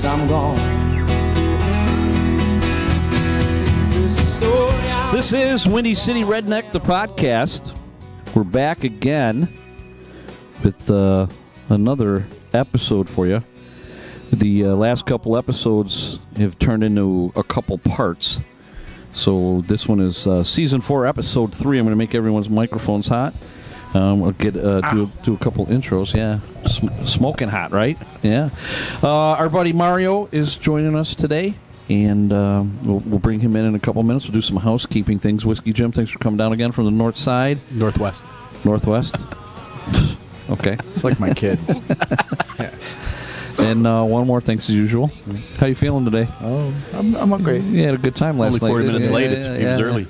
I'm gone. This is Windy City Redneck, the podcast. We're back again with another episode for you. The last couple episodes have turned into a couple parts. So this one is Season 4, Episode 3. I'm going to make everyone's microphones hot. We'll get do a couple intros. Yeah, smoking hot, right? Yeah. Our buddy Mario is joining us today, and we'll bring him in a couple minutes. We'll do some housekeeping things. Whiskey Jim, thanks for coming down again from the north side. Northwest. Okay. It's like my kid. And one more, thanks as usual. How you feeling today? Oh, I'm okay. You had a good time last night. Only 40 minutes late. It was early.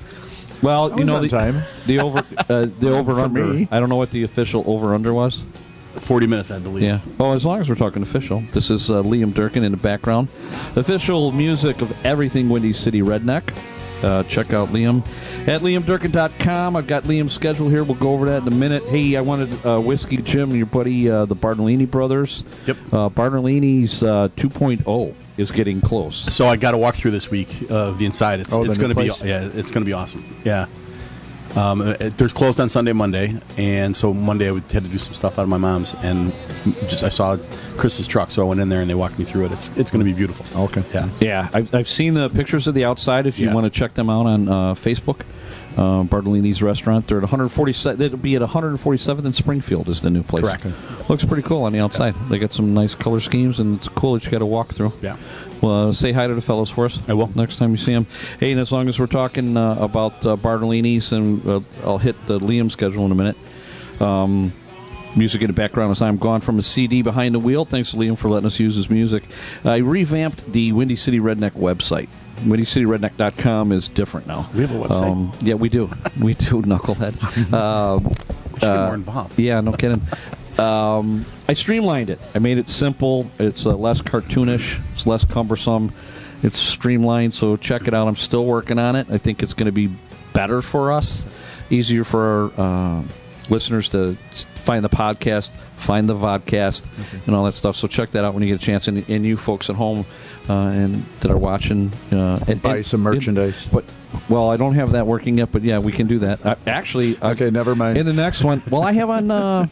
Well, you know the over under. me. I don't know what the official over under was. 40 minutes, I believe. Yeah. Well, as long as we're talking official, this is Liam Durkin in the background. Official music of everything Windy City Redneck. Check out Liam at liamdurkin.com. I've got Liam's schedule here. We'll go over that in a minute. Hey, I wanted Whiskey Jim and your buddy, the Bartolini brothers. Yep. Bartolini's 2.0 is getting close. So I got to walk through this week of the inside. It's going to be it's going to be awesome. Yeah. There's closed on Sunday, Monday, and so Monday I had to do some stuff out of my mom's, and I saw Chris's truck, so I went in there and they walked me through it. It's going to be beautiful. Okay. Yeah. I've seen the pictures of the outside. If you want to check them out on Facebook, Bartolini's restaurant. They're at 147. It'll be at 147th and Springfield is the new place. Correct. Looks pretty cool on the outside. They got some nice color schemes, and it's cool that you got to walk through. Yeah. Well, say hi to the fellows for us. I will. Next time you see them. Hey, and as long as we're talking about Bartolini's, and I'll hit the Liam schedule in a minute. Music in the background as I'm gone from a CD behind the wheel. Thanks to Liam for letting us use his music. I revamped the Windy City Redneck website. WindyCityRedneck.com is different now. We have a website? Yeah, we do. We do, knucklehead. We should get more involved. Yeah, no kidding. I streamlined it. I made it simple. It's less cartoonish. It's less cumbersome. It's streamlined, so check it out. I'm still working on it. I think it's going to be better for us, easier for our listeners to find the podcast, find the vodcast, and all that stuff. So check that out when you get a chance. And you folks at home and that are watching. And buy some merchandise. Well, I don't have that working yet, but yeah, we can do that. Actually, okay, never mind. In the next one, well, I have on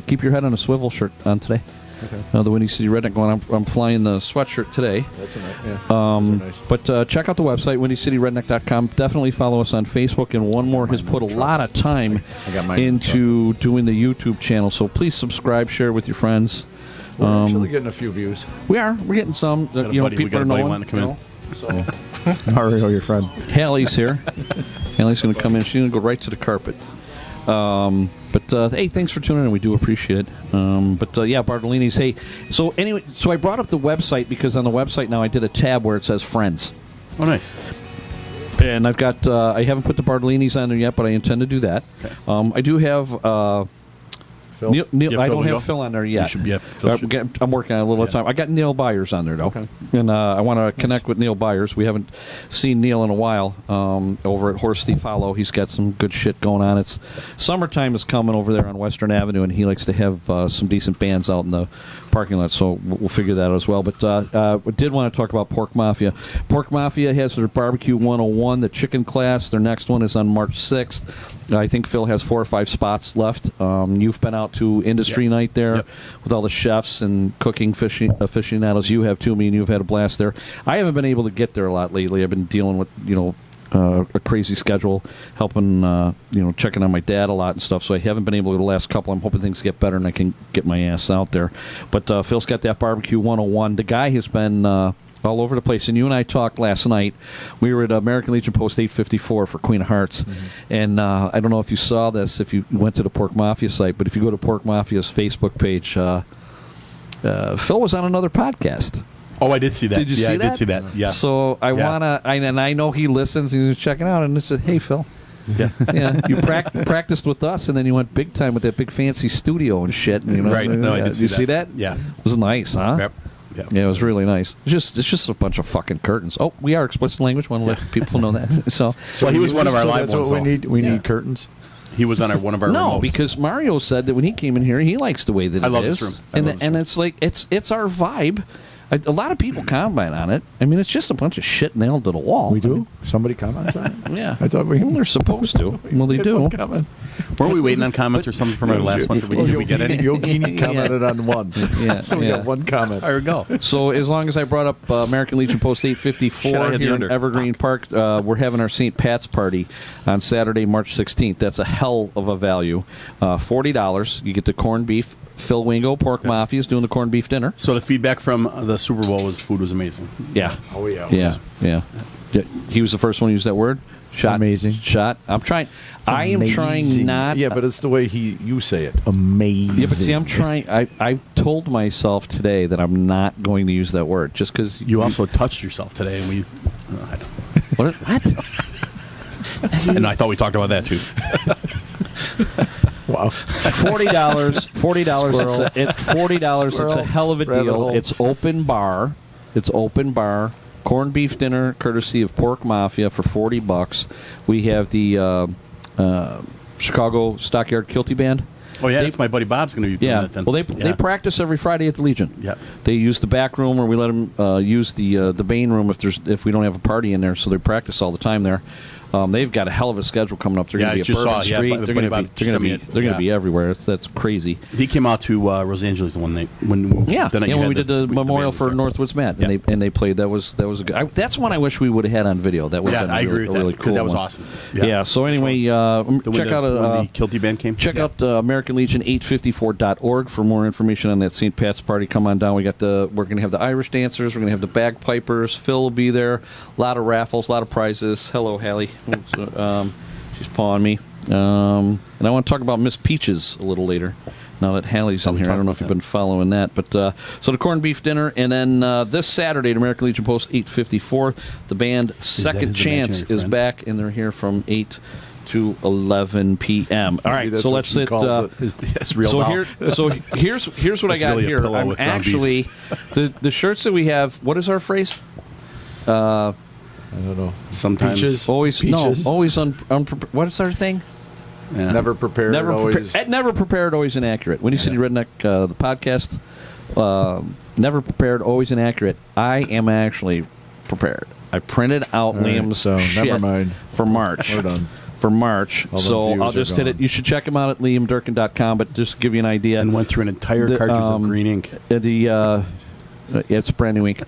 Keep Your Head on a Swivel shirt on today. Okay. The Windy City Redneck one. I'm flying the sweatshirt today. That's nice. But check out the website, WindyCityRedneck.com. Definitely follow us on Facebook. And one more has put a lot of time into doing the YouTube channel. So please subscribe, share with your friends. We're actually getting a few views. We're getting some. People are knowing. Want to come in. So. Mario, your friend. Hallie's here. Hallie's going to come in. She's going to go right to the carpet. But hey, thanks for tuning in. We do appreciate it. Yeah, Bartolini's. Hey, so anyway, so I brought up the website because on the website now I did a tab where it says friends. Oh, nice. And I've got, I haven't put the Bartolini's on there yet, but I intend to do that. Okay. I do have, Phil? Neil, I don't have Phil on there yet. I'm working on a little time. I got Neil Byers on there, though. Okay. And I want to connect with Neil Byers. We haven't seen Neil in a while over at Horse Thief Hollow. He's got some good shit going on. It's summertime is coming over there on Western Avenue, and he likes to have some decent bands out in the parking lot, so we'll figure that out as well. But we did want to talk about Pork Mafia. Pork Mafia has their Barbecue 101, the chicken class. Their next one is on March 6th. I think Phil has 4 or 5 spots left. You've been out to Industry Night there with all the chefs and cooking aficionados. You have too. Me and you have had a blast there. I haven't been able to get there a lot lately. I've been dealing with a crazy schedule, helping checking on my dad a lot and stuff. So I haven't been able to go the last couple. I'm hoping things get better and I can get my ass out there. But Phil's got that Barbecue 101. The guy has been all over the place. And you and I talked last night. We were at American Legion Post 854 for Queen of Hearts. Mm-hmm. And I don't know if you saw this, if you went to the Pork Mafia site, but if you go to Pork Mafia's Facebook page, Phil was on another podcast. Oh, I did see that. Did you see that? I did see that, yeah. So I want to, and I know he listens, he's checking out, and I said, hey, Phil. Yeah, you practiced with us, and then you went big time with that big fancy studio and shit. Right. No, I did see that. You see that? Yeah. It was nice, huh? Yep. Yeah, it was really nice. It's just a bunch of fucking curtains. Oh, we are explicit language. Want to let people know that. So he was one of our live ones. That's what we need. We need curtains. He was on one of our no, remotes. because Mario said that when he came in here, he likes the way that I it love is. this room. And it's like it's our vibe. A lot of people comment on it. I mean, it's just a bunch of shit nailed to the wall. We do? Somebody comments on it? Yeah. I thought they're supposed to. Well, they do. Comment. Weren't we waiting on comments or something from our last one? Did we get any? Yogini commented on one. Yeah. So we got one comment. There we go. So as long as I brought up American Legion Post 854 Shit, I hit the here in under. Evergreen Park, we're having our St. Pat's party on Saturday, March 16th. That's a hell of a value. $40. You get the corned beef. Phil Wingo, Pork Mafia, is doing the corned beef dinner. So the feedback from the Super Bowl was food was amazing. Yeah. Oh, yeah. Yeah. He was the first one to use that word. Shot. Amazing. Shot. I am trying not. Yeah, but it's the way you say it. Amazing. Yeah, but see, I'm trying. I told myself today that I'm not going to use that word just because. You also touched yourself today, and we. What? And I thought we talked about that too. Wow. $40. $40. It's a hell of a deal. It's open bar. Corned beef dinner, courtesy of Pork Mafia, for $40. We have the Chicago Stockyard Kilty Band. Oh yeah, that's my buddy Bob's going to be doing that then. Well, they practice every Friday at the Legion. Yeah. They use the back room, or we let them use the main room if we don't have a party in there. So they practice all the time there. They've got a hell of a schedule coming up. They're going to be at Bourbon Street. They're going to be everywhere. That's crazy. He came out to Los Angeles the one night when we did the memorial for Northwoods Matt, and they played. That was a good. That's one I wish we would have had on video. That would have been I agree with that really because cool that was one. awesome. Yeah. So anyway, check out the Kilty Band came. Check out American Legion 854.org for more information on that St. Pat's party. Come on down. We're going to have the Irish dancers. We're going to have the bagpipers. Phil will be there. A lot of raffles. A lot of prizes. Hello, Hallie. She's pawing me. And I want to talk about Miss Peaches a little later. Now that Hallie's in here, I don't know if you've been following that. But so the corned beef dinner, and then this Saturday at American Legion Post 854, the band Second Chance is back, and they're here from 8 to 11 p.m. All right, so let's hit. So here's what I got really here. I'm actually the shirts that we have. What is our phrase? I don't know. Sometimes Peaches? Always Peaches? no. Always unprepared. What's our thing? Yeah. Never prepared. Never prepared, always inaccurate. Windy City Redneck, the podcast. Never prepared, always inaccurate. I am actually prepared. I printed out Liam's shit never mind. For March. We're done. For March. So I'll just hit it. You should check him out at liamdurkin.com, but just to give you an idea. And went through an entire cartridge of green ink. It's brand new ink.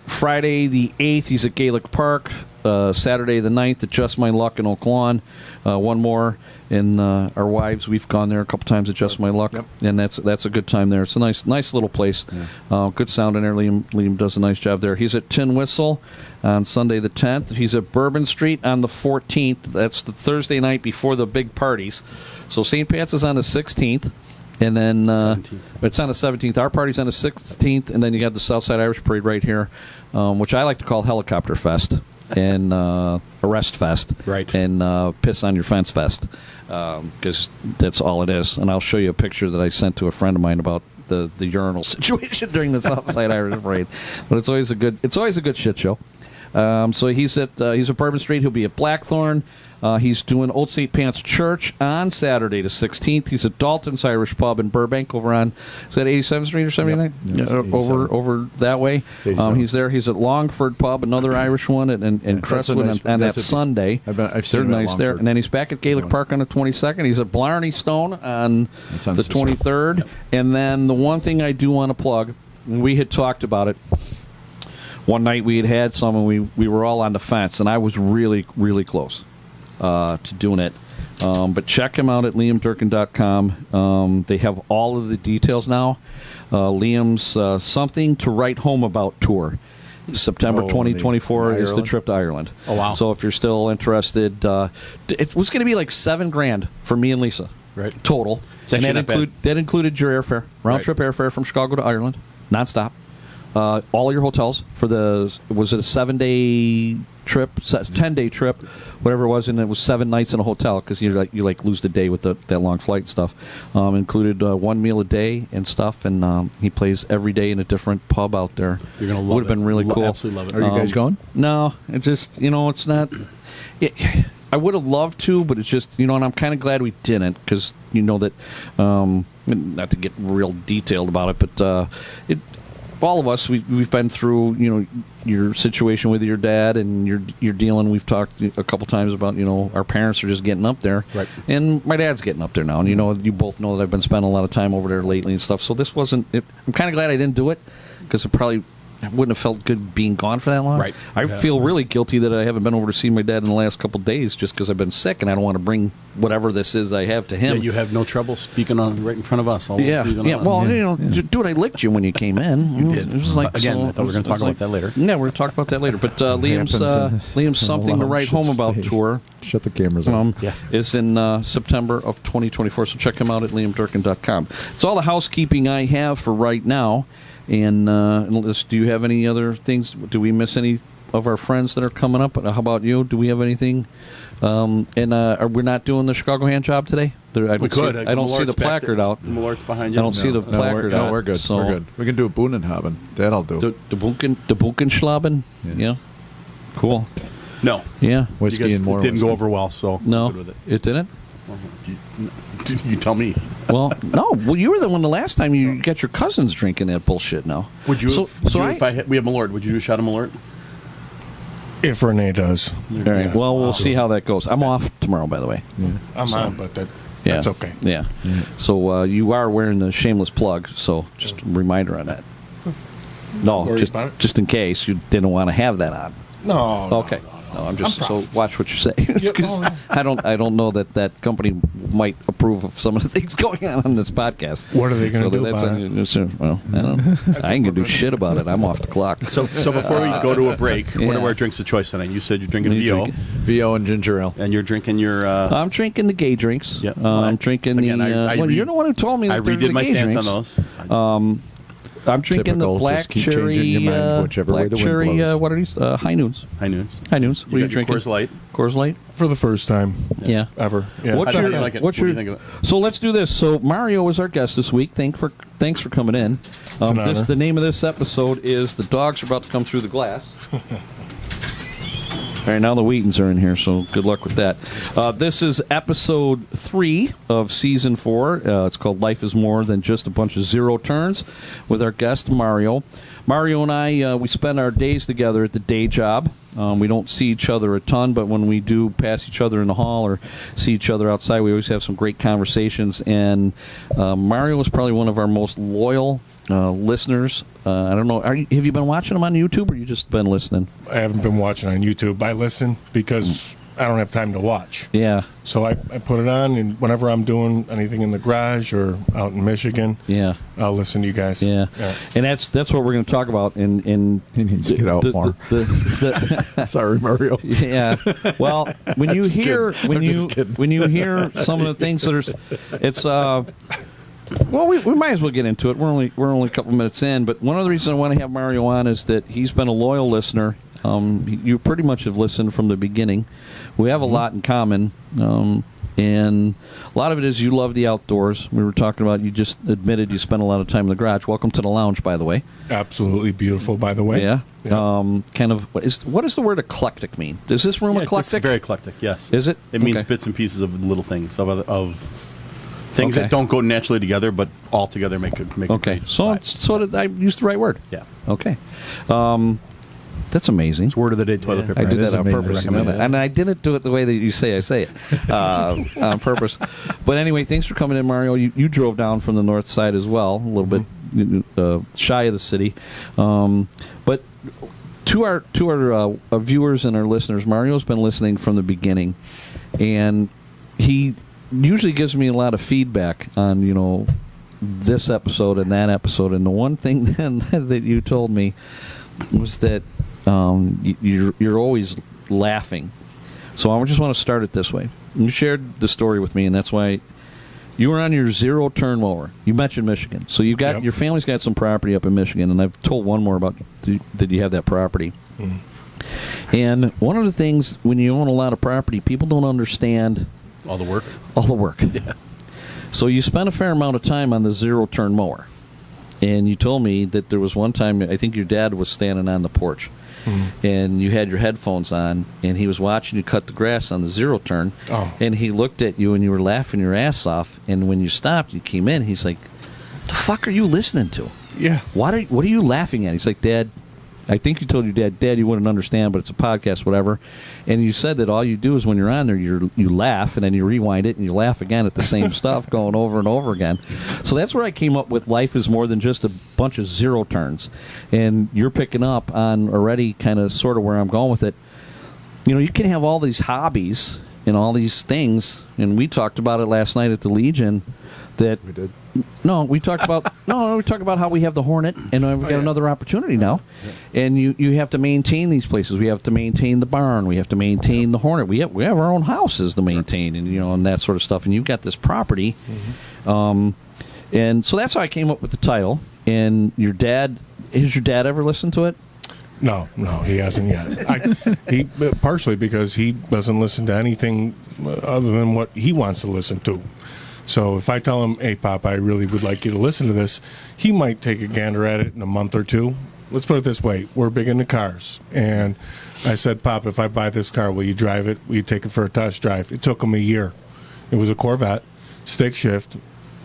Friday the 8th, he's at Gaelic Park. Saturday the 9th at Just My Luck in Oak Lawn. One more in our wives. We've gone there a couple times at Just My Luck, and that's a good time there. It's a nice little place. Yeah. Good sound in there. Liam does a nice job there. He's at Tin Whistle on Sunday the 10th. He's at Bourbon Street on the 14th. That's the Thursday night before the big parties. So St. Pat's is on the 16th. And then it's on the 17th. Our party's on the 16th, and then you have the Southside Irish Parade right here, which I like to call Helicopter Fest and Arrest Fest, right? And Piss on Your Fence Fest, because that's all it is. And I'll show you a picture that I sent to a friend of mine about the urinal situation during the Southside Irish Parade. But it's always a good shit show. So he's at Bourbon Street. He'll be at Blackthorn. He's doing Old St. Pat's Church on Saturday the 16th. He's at Dalton's Irish Pub in Burbank over on, is that 87th Street or 79th? Yep. Over that way. He's there. He's at Longford Pub, another Irish one, and Crestwood on that Sunday. I've seen They're nice there. And then he's back at Gaelic Park on the 22nd. He's at Blarney Stone on the 23rd. Yep. And then the one thing I do want to plug, we had talked about it. One night we had some, and we were all on the fence, and I was really, really close to doing it. But check him out at liamdurkin.com. They have all of the details now. Liam's Something to Write Home About tour. September 2024 is the trip to Ireland. Oh, wow. So if you're still interested, it was going to be like $7,000 for me and Lisa. Right. Total. And that included your airfare, round-trip airfare from Chicago to Ireland, nonstop. All your hotels for was it a 7-day trip, 10-day trip, whatever it was, and it was 7 nights in a hotel because you lose the day with that long flight and stuff. Included 1 meal a day and stuff, and he plays every day in a different pub out there. You're gonna love it. Would have been really cool. Absolutely love it. Are you guys going? No, it's just it's not. I would have loved to, but it's just and I'm kind of glad we didn't because that not to get real detailed about it, but all of us, we've been through, your situation with your dad, and you're dealing. We've talked a couple times about, our parents are just getting up there, right? And my dad's getting up there now, and you both know that I've been spending a lot of time over there lately and stuff. So this wasn't. I'm kind of glad I didn't do it, because it probably wouldn't have felt good being gone for that long. Right. I feel really guilty that I haven't been over to see my dad in the last couple of days, just because I've been sick, and I don't want to bring whatever this is I have to him. Yeah, you have no trouble speaking on right in front of us. Yeah. Well, dude, I licked you when you came in. You did. It was like, again, I thought we were going to talk about that later. Yeah, we're going to talk about that later. But Liam's Something to Write Home About tour. Shut the cameras off. Is in September of 2024. So check him out at liamdurkin.com. It's all the housekeeping I have for right now. And do you have any other things? Do we miss any of our friends that are coming up? How about you? Do we have anything? Are we not doing the Chicago hand job today? We could. I don't see the placard out. The Malort's behind you. I don't see the placard out. We're good. So we're good. We can do a Boonenhaben. That'll do. The Buchenschlaben? Yeah. Cool. No. Yeah. Whiskey and more. It didn't go over well, so no, I'm good with it didn't? You tell me. Well, no. Well, you were the one the last time you got your cousins drinking that bullshit now. Would you? We have Malort, would you do a shot of Malort? If Rene does. All right. Well, we'll see how that goes. I'm off tomorrow, by the way. Yeah. I'm on, but that's okay. Yeah. So you are wearing the shameless plug, so just a reminder on that. No, just in case you didn't want to have that on. No. Okay. No, I'm just so watch what you say. Because I don't know that company might approve of some of the things going on this podcast. What are they going to do about it? Well, I don't know. I ain't going to do shit about it. I'm off the clock. So before we go to a break, what are our drinks of choice tonight? You said you're drinking VO. VO and ginger ale. And you're drinking your... I'm drinking the gay drinks. Yeah. I'm drinking you're the one who told me that I redid my stance on those. I'm drinking Typical, the black just keep cherry. changing your mind whichever way the wind blows. What are these? High Noons. High Noons. High Noons. What are you drinking? Coors Light. Coors Light. For the first time. Yeah. Ever. Yeah. What's How your? do you like it? What's What your? do you think of it? So let's do this. So Mario is our guest this week. Thanks for coming in. An honor. The name of this episode is "The Dogs Are About to Come Through the Glass." All right, now the Wheatons are in here, so good luck with that. This is episode 3 of season 4. It's called Life is More Than Just a Bunch of Zero Turns with our guest, Mario. Mario and I, we spend our days together at the day job. We don't see each other a ton, but when we do pass each other in the hall or see each other outside, we always have some great conversations. And Mario is probably one of our most loyal listeners. I don't know. Have you been watching him on YouTube, or you just been listening? I haven't been watching on YouTube. I listen because I don't have time to watch. Yeah. So I put it on, and whenever I'm doing anything in the garage or out in Michigan, I'll listen to you guys. Yeah. And that's what we're going to talk about. In He needs to get out more. Sorry, Mario. Yeah. Well, when you hear when you hear some of the things that are, it's well, we might as well get into it. We're only a couple minutes in, but one of the reasons I want to have Mario on is that he's been a loyal listener. You pretty much have listened from the beginning. We have a lot in common, and a lot of it is you love the outdoors. We were talking about, you just admitted you spent a lot of time in the garage. Welcome to the lounge, by the way. Absolutely beautiful, by the way. Yeah. Kind of. What does the word eclectic mean? Is this room eclectic? It's very eclectic. Yes. Is it? It means bits and pieces of little things of things that don't go naturally together, but all together make a great So did I use the right word? Yeah. Okay. That's amazing. It's word of the day, toilet paper. I did That that on is purpose, amazing. and I didn't do it the way that you say I say it on purpose. But anyway, thanks for coming in, Mario. You drove down from the north side as well, a little bit shy of the city. But to our viewers and our listeners, Mario's been listening from the beginning, and he usually gives me a lot of feedback on this episode and that episode. And the one thing then that you told me was that you're always laughing. So I just want to start it this way. You shared the story with me, and that's why you were on your zero-turn mower. You mentioned Michigan. So you've got your family's got some property up in Michigan, and I've told one more about that you have that property. Mm-hmm. And one of the things, when you own a lot of property, people don't understand all the work. Yeah. So you spent a fair amount of time on the zero-turn mower. And you told me that there was one time, I think your dad was standing on the porch, and you had your headphones on, and he was watching you cut the grass on the zero-turn, and he looked at you, and you were laughing your ass off, and when you stopped, you came in, he's like, the fuck are you listening to? Yeah. What are you laughing at? He's like, Dad, I think you told your dad, you wouldn't understand, but it's a podcast, whatever. And you said that all you do is when you're on there, you laugh, and then you rewind it, and you laugh again at the same stuff going over and over again. So that's where I came up with life is more than just a bunch of zero turns. And you're picking up on already kind of sort of where I'm going with it. You know, you can have all these hobbies and all these things, and we talked about it last night at the Legion. That we did. No, we talked about we talked about how we have the Hornet, and we've got another opportunity now. And you have to maintain these places. We have to maintain the barn. We have to maintain the Hornet. We have our own houses to maintain, and and that sort of stuff. And you've got this property, and so that's how I came up with the title. And your dad, has your dad ever listened to it? No, he hasn't yet. He partially because he doesn't listen to anything other than what he wants to listen to. So if I tell him, hey, Pop, I really would like you to listen to this, he might take a gander at it in a month or two. Let's put it this way. We're big into cars. And I said, Pop, if I buy this car, will you drive it? Will you take it for a test drive? It took him a year. It was a Corvette, stick shift.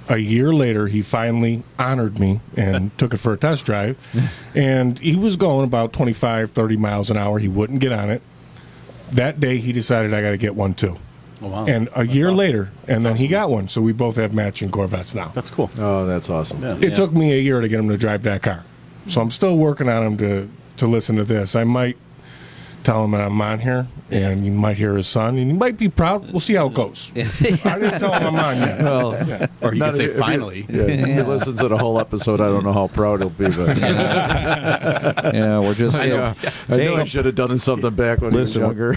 A year later, he finally honored me and took it for a test drive. And he was going about 25, 30 miles an hour. He wouldn't get on it. That day, he decided I got to get one, too. Oh, wow. And a year later, and then he got one. So we both have matching Corvettes now. That's cool. Oh, that's awesome. Yeah. It took me a year to get him to drive that car. So I'm still working on him to listen to this. I might tell him that I'm on here, and you might hear his son, and he might be proud. We'll see how it goes. I didn't tell him I'm on yet. Well, or you could say finally. If he listens to the whole episode, I don't know how proud he'll be. But we're just. I know I should have done something back when he was younger.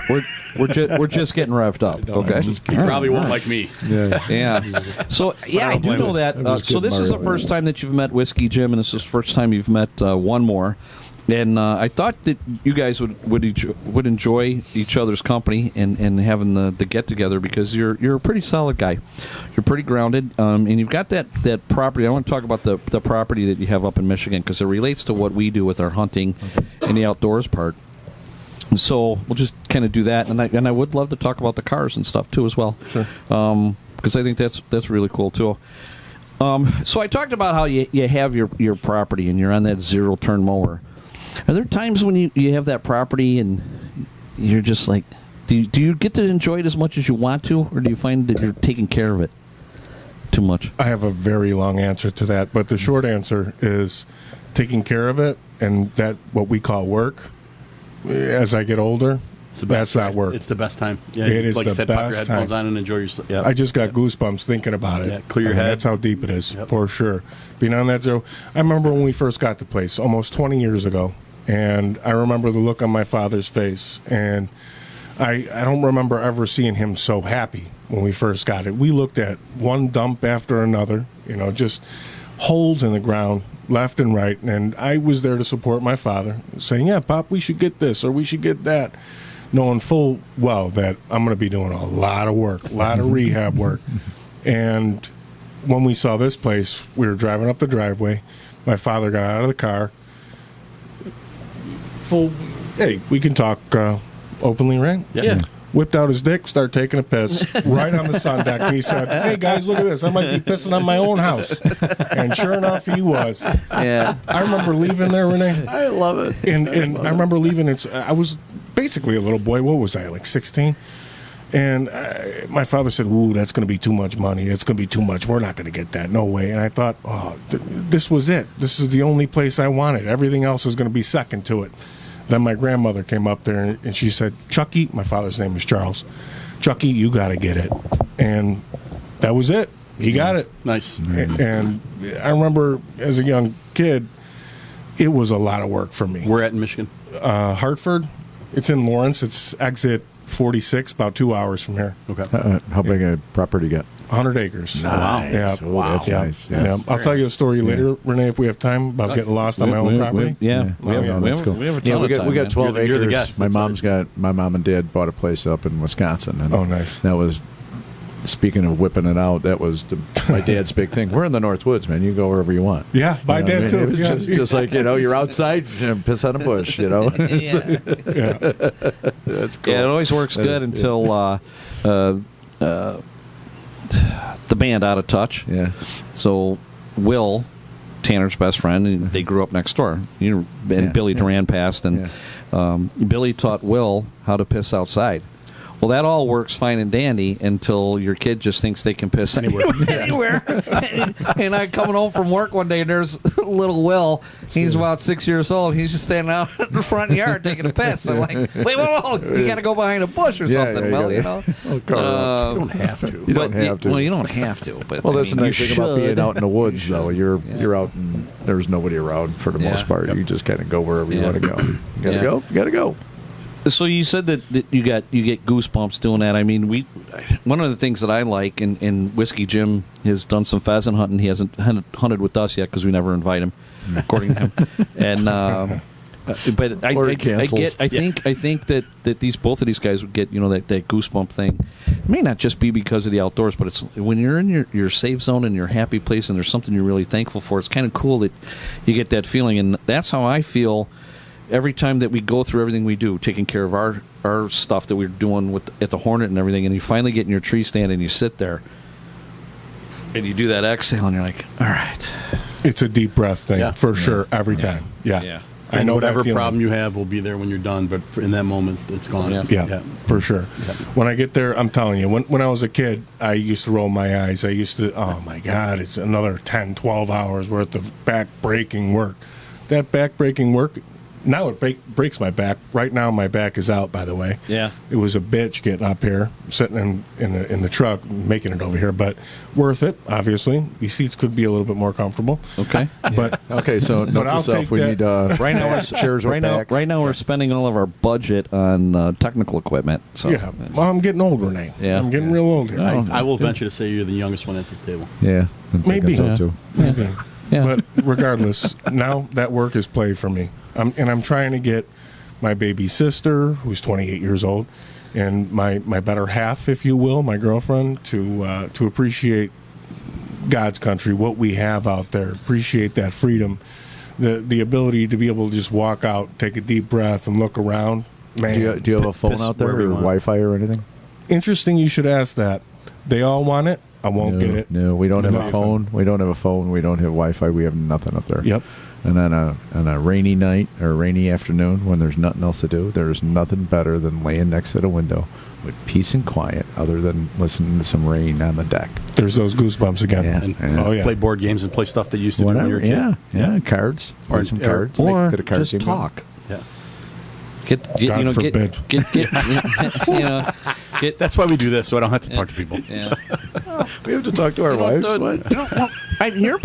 We're just getting revved up. Okay, He probably won't like me. Yeah. So I do know that. So this is the first time that you've met Whiskey Jim, and this is the first time you've met one more. And I thought that you guys would enjoy each other's company and having the get together because you're a pretty solid guy. You're pretty grounded, and you've got that property. I want to talk about the property that you have up in Michigan because it relates to what we do with our hunting and the outdoors part. So we'll just kind of do that, and I would love to talk about the cars and stuff too as well. Sure. Because I think that's really cool too. So I talked about how you have your property and you're on that zero turn mower. Are there times when you have that property and you're just like, do you get to enjoy it as much as you want to, or do you find that you're taking care of it too much? I have a very long answer to that, but the short answer is taking care of it, and that what we call work. As I get older, that's not work. It's the best time. Yeah, it is like the you said, best pop your headphones time. on and enjoy yourself. Yep. I just got goosebumps thinking about it. Yeah, clear your head. That's how deep it is, for sure. Being on that zero. I remember when we first got the place, almost 20 years ago, and I remember the look on my father's face, and I don't remember ever seeing him so happy when we first got it. We looked at one dump after another, just holes in the ground, left and right, and I was there to support my father, saying, yeah, Pop, we should get this, or we should get that, knowing full well that I'm going to be doing a lot of work, a lot of rehab work. And when we saw this place, we were driving up the driveway. My father got out of the car. Hey, we can talk openly, right? Yeah. Whipped out his dick, started taking a piss right on the sun deck. And he said, hey, guys, look at this. I might be pissing on my own house. And sure enough, he was. Yeah. I remember leaving there, Rene. I love it. And I remember leaving. I was basically a little boy. What was I, like 16? And my father said, ooh, that's going to be too much money. It's going to be too much. We're not going to get that. No way. And I thought, this was it. This is the only place I wanted. Everything else is going to be second to it. Then my grandmother came up there, and she said, Chucky, my father's name was Charles, Chucky, you got to get it. And that was it. He got it. Nice. And I remember as a young kid, it was a lot of work for me. Where at in Michigan? Hartford. It's in Lawrence. It's exit 46, about 2 hours from here. Okay. How big a property you got? 100 acres. Nice. Yeah. Wow. That's nice. Yes. Yeah. I'll tell you a story later, Renee, if we have time, about getting lost on my own property. We have a ton of time, we got 12 acres. You're the guest. My mom and dad bought a place up in Wisconsin. And oh, nice. That was, speaking of whipping it out, that was my dad's big thing. We're in the North Woods, man. You go wherever you want. Yeah, my dad too. It was just like, you're outside, piss on a bush, Yeah. That's cool. Yeah, it always works good until the band Out of Touch. Yeah. So Will Tanner's best friend, and they grew up next door. And Billy Duran passed, and Billy taught Will how to piss outside. Well, that all works fine and dandy until your kid just thinks they can piss anywhere. And I'm coming home from work one day, and there's little Will. He's about 6 years old. He's just standing out in the front yard taking a piss. I'm like, wait, whoa, you got to go behind a bush or something, Will, you know? You don't have to. You don't have to. Well, you don't have to. But Well, that's the nice you thing about being should. out in the woods, though. You're out, and there's nobody around for the most part. You just kind of go wherever you want to go. You gotta go. You gotta go. So you said that you get goosebumps doing that. I mean, one of the things that I like, and Whiskey Jim has done some pheasant hunting. He hasn't hunted with us yet because we never invite him, according to him. And but I think that both of these guys would get that goosebump thing. It may not just be because of the outdoors, but it's when you're in your safe zone and your happy place, and there's something you're really thankful for. It's kind of cool that you get that feeling, and that's how I feel. Every time that we go through everything we do, taking care of our stuff that we're doing at the Hornet and everything, and you finally get in your tree stand and you sit there and you do that exhale and you're like, all right. It's a deep breath thing for sure every time. Yeah. I know whatever problem you have will be there when you're done, but in that moment, it's gone. Yeah, for sure. Yeah. When I get there, I'm telling you, when I was a kid, I used to roll my eyes. I used to, oh my God, it's another 10, 12 hours worth of back-breaking work. That back-breaking work, now it breaks my back. Right now, my back is out, by the way. Yeah. It was a bitch getting up here, sitting in the truck, making it over here, but worth it, obviously. These seats could be a little bit more comfortable. Okay. But okay, so note I'll to self, take we that. need Right now, chairs with backs. Right now, we're spending all of our budget on technical equipment. So. Yeah. Well, I'm getting old, Rene. Yeah. I'm getting real old here. I will venture to say you're the youngest one at this table. Yeah. I think Maybe. so, too. Maybe. Yeah. But regardless, now that work is play for me. I'm trying to get my baby sister, who's 28 years old, and my better half, if you will, my girlfriend, to appreciate God's country, what we have out there, appreciate that freedom, the ability to be able to just walk out, take a deep breath, and look around. Man, Do you have a phone out there, or Wi-Fi or anything? Interesting you should ask that. They all want it. I won't get it. No, we don't have a Nothing. phone. We don't have a phone. We don't have Wi-Fi. We have nothing up there. Yep. And then on a rainy night or rainy afternoon when there's nothing else to do, there's nothing better than laying next to the window with peace and quiet other than listening to some rain on the deck. There's those goosebumps again. Yeah. And play board games and play stuff that you used to do when you were a kid. Yeah, cards. Or some cards. Or Get a card just game talk. going. Yeah. God forbid. Get That's why we do this, so I don't have to talk to people. Yeah. We have to talk to our wives. What? Your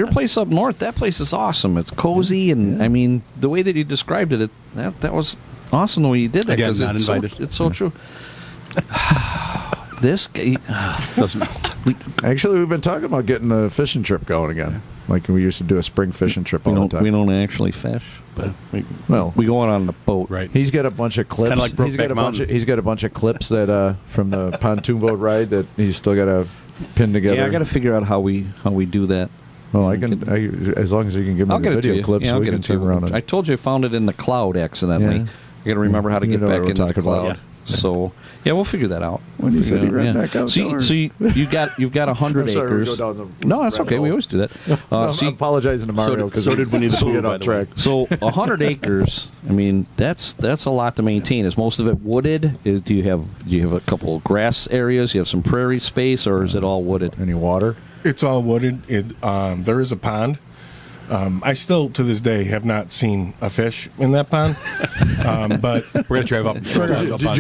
place up north, that place is awesome. It's cozy, and I mean the way that you described it, that was awesome the way you did that. Again, 'cause not invited. It's so true. This guy Doesn't. Actually, we've been talking about getting a fishing trip going again. Like we used to do a spring fishing trip all the time. we don't actually fish, but we go out on the boat. Right. He's got a bunch of clips. kinda like Brokeback He's got a bunch of clips that from the pontoon boat ride that he's still got to pin together. Yeah, I got to figure out how we do that. Well, I can as long as you can give me I'll the get it to video you. clips, Yeah, so I'll we get can it to turn around you. it. I told you I found it in the cloud accidentally. Yeah. I got to remember how to You get know back what we're into the talking about. cloud. Yeah. So yeah, we'll figure that out. When you said he ran back out, So you've got 100 I'm sorry, we acres. go down the No, that's rabbit okay. We hole. always do that. I'm See, apologizing to Mario because so did Winnie the Pooh, get by off the track. so 100 acres. I mean, that's a lot to maintain. Is most of it wooded? Do you have a couple of grass areas? You have some prairie space, or is it all wooded? Any water? It's all wooded. There is a pond. I still, to this day, have not seen a fish in that pond. But We're gonna drive up. Did you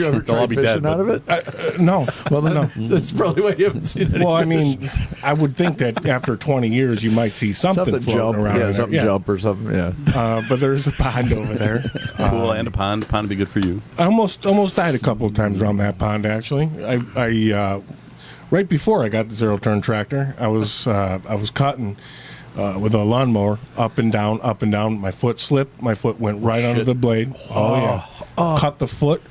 ever They'll try all be dead. fishing out of it? no. Well, then, no. that's probably why you haven't seen it. Well, I mean, I would think that after 20 years, you might see something floating jump, around. in there. something jump or something. Yeah. But there's a pond over there. Pool and a pond. Pond would be good for you. I almost died a couple of times around that pond. Actually, I right before I got the zero-turn tractor, I was cutting with a lawnmower up and down. My foot slipped. My foot went right under the blade. Oh yeah. Cut the foot.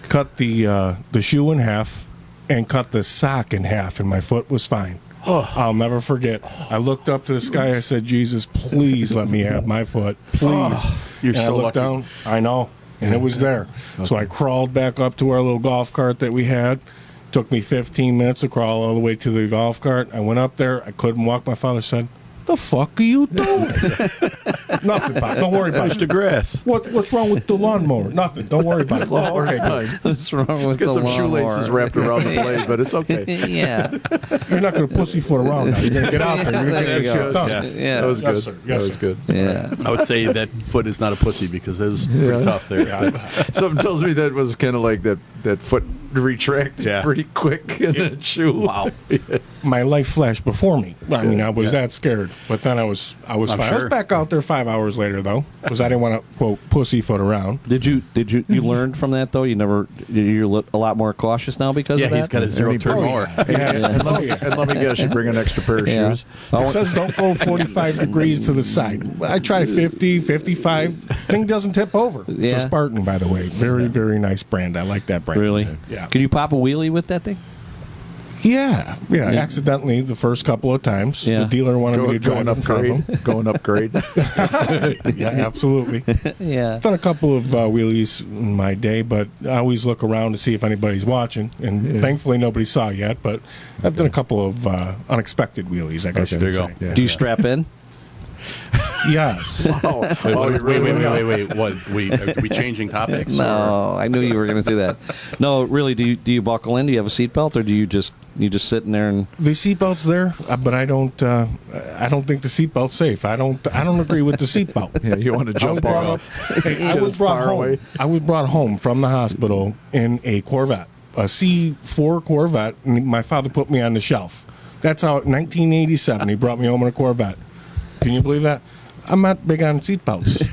Cut the shoe in half, and cut the sock in half, and my foot was fine. I'll never forget. I looked up to the sky. I said, "Jesus, please let me have my foot, please." You're and so I looked lucky. down. I know, and it was there. So I crawled back up to our little golf cart that we had. Took me 15 minutes to crawl all the way to the golf cart. I went up there. I couldn't walk. My father said, The fuck are you doing? Nothing, Pop. Don't worry about Finish it. the grass. What's wrong with the lawnmower? Nothing. Don't worry about it. Oh, okay, good. What's wrong with Get the some lawnmower? shoelaces wrapped around the blade, but it's okay. Yeah. You're not going to pussyfoot around now. You're going to get out there. You're going to There get you this go. shit done. Yeah. That was Yes, good. sir. That Yes, was sir. good. Yeah. I would say that foot is not a pussy because it was pretty tough there. Something tells me that was kind of like that foot retracted Yeah. pretty quick in that shoe. Wow. My life flashed before me. I mean, I was that scared, but then I was fine. I was sure. back out there 5 hours later though, because I didn't want to quote pussyfoot around. Did you learn from that though? You're a lot more cautious now because Yeah, of that? he's got a zero turn mower. And let me guess, you bring an extra pair of Yeah. shoes. It says don't go 45 degrees to the side. I tried 50, 55. Thing doesn't tip over. It's Yeah. a Spartan, by the way. Very, very nice brand. I like that brand. Really? Yeah. Can you pop a wheelie with that thing? Yeah. Accidentally, the first couple of times, Yeah. the dealer wanted me to drive Going in front of him. upgrade. Going upgrade. Yeah, absolutely. Yeah. I've done a couple of wheelies in my day, but I always look around to see if anybody's watching, and thankfully nobody saw yet. But I've done a couple of unexpected wheelies, I guess you there could you say. go. Yeah. Do you strap in? Yes. Wait. What? Are we changing topics? or- No, I knew you were going to do that. No, really. Do you buckle in? Do you have a seatbelt, or do you just sit in there and? The seatbelt's there, but I don't think the seatbelt's safe. I don't agree with the seatbelt. Yeah, you want to jump off. I was brought far home. away. I was brought home from the hospital in a Corvette, a C4 Corvette. And my father put me on the shelf. That's how 1987 he brought me home in a Corvette. Can you believe that? I'm not big on seatbelts.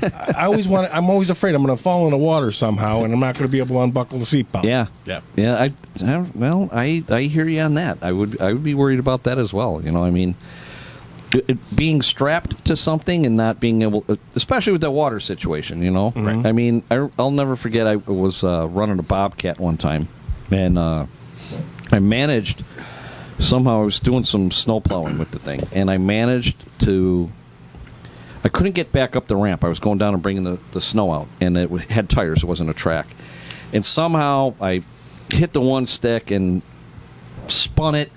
I'm always afraid I'm going to fall in the water somehow, and I'm not going to be able to unbuckle the seatbelt. Yeah. I hear you on that. I would be worried about that as well. I mean, being strapped to something and not being able, especially with that water situation. Right. I mean, I'll never forget. I was running a Bobcat one time, and I managed. Somehow I was doing some snow plowing with the thing, and I managed to. I couldn't get back up the ramp. I was going down and bringing the snow out, and it had tires. It wasn't a track. And somehow I hit the one stick and spun it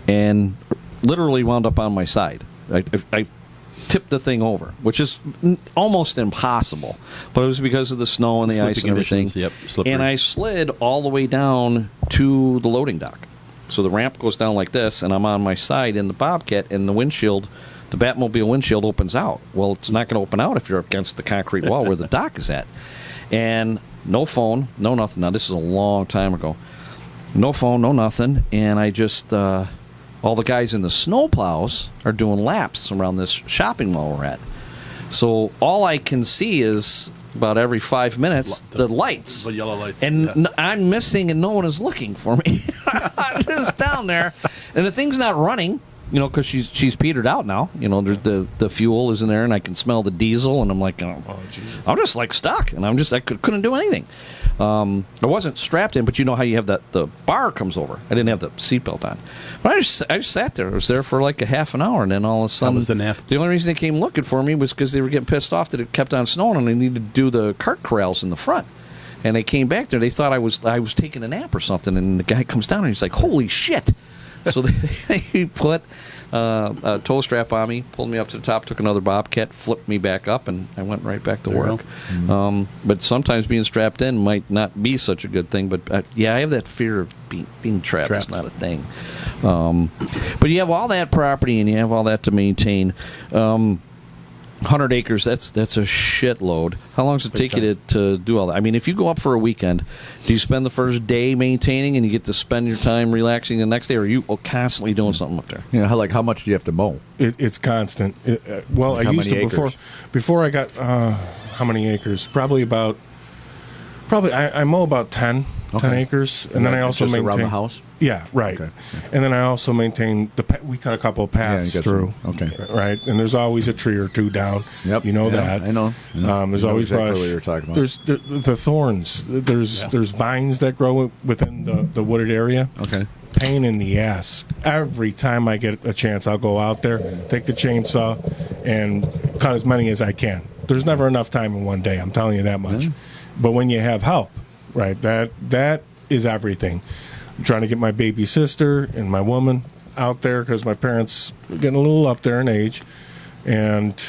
and literally wound up on my side. I tipped the thing over, which is almost impossible. But it was because of the snow and the Slipping ice and everything. conditions, yep, slippery. And I slid all the way down to the loading dock. So the ramp goes down like this, and I'm on my side in the Bobcat, and the windshield, the Batmobile windshield opens out. Well, it's not going to open out if you're against the concrete wall where the dock is at. And no phone, no nothing. Now, this is a long time ago. No phone, no nothing. And I just, all the guys in the snowplows are doing laps around this shopping mall we're at. So all I can see is about every 5 minutes, the lights. The yellow lights. And I'm missing, and no one is looking for me. I'm just down there, and the thing's not running, because she's petered out now. There's the fuel is in there, and I can smell the diesel, and I'm like, I'm just like stuck, and I couldn't do anything. I wasn't strapped in, but you know how you have the bar comes over. I didn't have the seatbelt on, but I just sat there. I was there for like a half an hour, and then all of a sudden, was the nap. The only reason they came looking for me was because they were getting pissed off that it kept on snowing, and they needed to do the cart corrals in the front. And they came back there. They thought I was taking a nap or something. And the guy comes down and he's like, "Holy shit!" So he put a tow strap on me, pulled me up to the top, took another Bobcat, flipped me back up, and I went right back to work. Mm-hmm. But sometimes being strapped in might not be such a good thing. But I have that fear of being trapped. It's not a thing. But you have all that property and you have all that to maintain. 100 acres, that's a shitload. How long does it take you to do all that? I mean, if you go up for a weekend, do you spend the first day maintaining and you get to spend your time relaxing the next day, or are you constantly doing something up there? How much do you have to mow? It's constant. I used to before I got how many acres? Probably I mow about 10 acres, and then I also just maintain around the house. Yeah, right. Okay. And then I also maintain we cut a couple of paths through. Right, and there's always a tree or two down. Yep, that. I know. There's always exactly brush. What you're talking about. There's the thorns. There's vines that grow within the wooded area. Okay. Pain in the ass. Every time I get a chance, I'll go out there, take the chainsaw, and cut as many as I can. There's never enough time in one day. I'm telling you that much. But when you have help, right, that is everything. I'm trying to get my baby sister and my woman out there because my parents are getting a little up there in age. And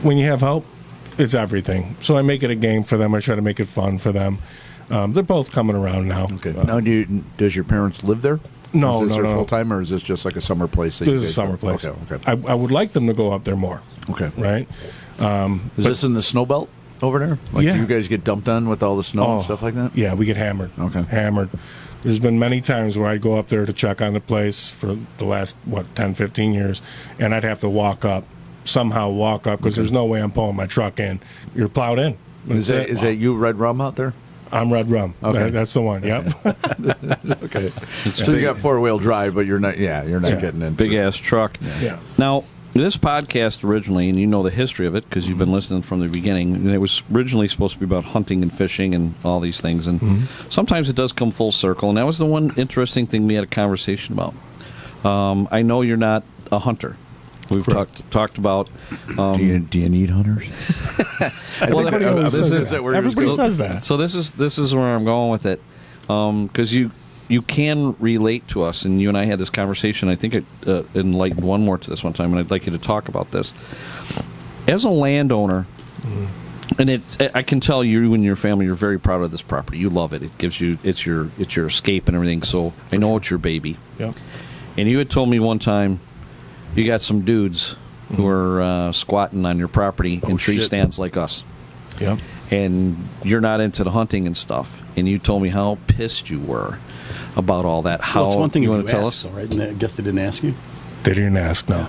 when you have help, it's everything. So I make it a game for them. I try to make it fun for them. They're both coming around now. Okay. Now, does your parents live there? No, is this no, their no. full time, or is this just like a summer place? This is a summer place. Okay. I would like them to go up there more. Okay. Right? Is this in the snow belt over there? Like, Yeah. do you guys get dumped on with all the snow and stuff like that? Yeah, we get hammered. Okay. Hammered. There's been many times where I'd go up there to check on the place for the last, 10, 15 years, and I'd have to somehow walk up, because there's no way I'm pulling my truck in. You're plowed in. Is that you, Red Rum, out there? I'm Red Rum. Okay. That's the one. Yep. Okay. So you got 4-wheel drive, but you're not getting into big ass truck. Yeah. Now, this podcast originally, and you know the history of it because you've been listening from the beginning, and it was originally supposed to be about hunting and fishing and all these things, and sometimes it does come full circle, and that was the one interesting thing we had a conversation about. I know you're not a hunter. We've talked about. Do you need hunters? Everybody says that. So this is where I'm going with it, because you can relate to us, and you and I had this conversation. I think it enlightened one more to this one time, and I'd like you to talk about this. As a landowner, and I can tell you and your family, you're very proud of this property. You love it. It gives you it's your escape and everything. So I know it's your baby. Yep. And you had told me one time you got some dudes who are squatting on your property in tree stands like us. Yep. And you're not into the hunting and stuff. And you told me how pissed you were about all that. How Well, it's one thing you if want to tell us? though, right? And I guess they didn't ask you. They didn't ask, no.